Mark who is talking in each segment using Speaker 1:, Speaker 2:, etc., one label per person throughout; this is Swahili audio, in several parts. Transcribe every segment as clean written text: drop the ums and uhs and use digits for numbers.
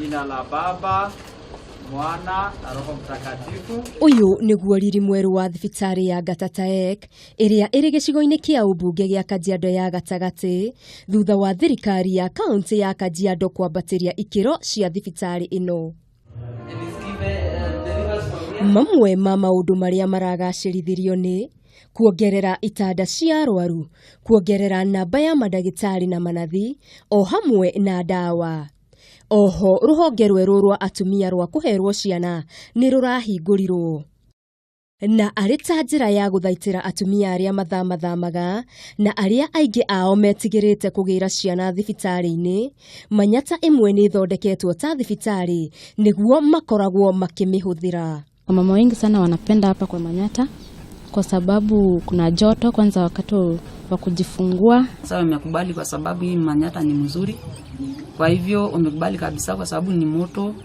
Speaker 1: Jina la Baba, Mwana na Roho Mtakatifu.
Speaker 2: Uyu niguo riri mweru wa thibitari ya Gatataek iria iri gicigo-ini kia ubunge gia Kajiado ya Gatagati thutha wa thirikari ya kaunti ya Kajiado kwambatiria ikiro cia thibitari ino. Mamwe ma maundu maria maragacirithirio ni kuongerera itanda cia arwaru, kuongerera namba ya madagitari na manathi, o hamwe na dawa. Oho ruhonge rweru rwa atumia rwa kuherwo ciana ni rurahingũrirwo. Na arĩ ta njĩra ya gũthaitĩra atumia arĩa mathamaga na arĩa aingĩ ao metigĩrĩte kũgĩra ciana thibitarĩ-inĩ, Manyata ĩmwe nĩ ĩthondeketwo ta thibitarĩ nĩguo makoragwo makĩmĩhũthĩra.
Speaker 3: Mama wengi sana wanapenda hapa kwa Manyata kwa sababu kuna joto kwanza wakati wa kujifungua.
Speaker 4: Sasa wamekubali kwa sababu hii Manyata ni mzuri. Kwa hivyo wamekubali kabisa kwa sababu ni moto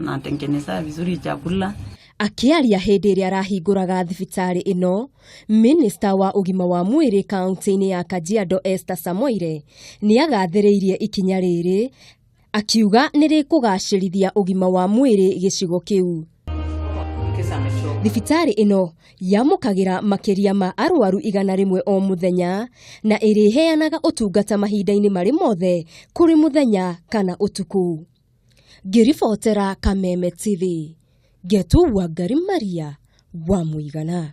Speaker 4: na tengeneza vizuri chakula.
Speaker 2: Akiaria hĩndĩ ĩrĩa arahingũraga thibitarĩ ino, Minista wa ugima wa mwĩrĩ kaunti-inĩ ya Kajiado Esther Samoire nĩ agathĩrĩirie ikinya rĩrĩ, akiuga nĩ rĩkũgacĩrithia ugima wa mwĩrĩ gĩcigo kĩu. Thibitarĩ ino yamũkagĩra makĩria ma arwaru 100 o muthenya na ĩrĩheanaga ũtungata mahinda-inĩ marĩ mothe kũrĩ muthenya kana ũtukũ. Ngĩribotera Kameme TV, Getu Wangari Maria wa Mũigana.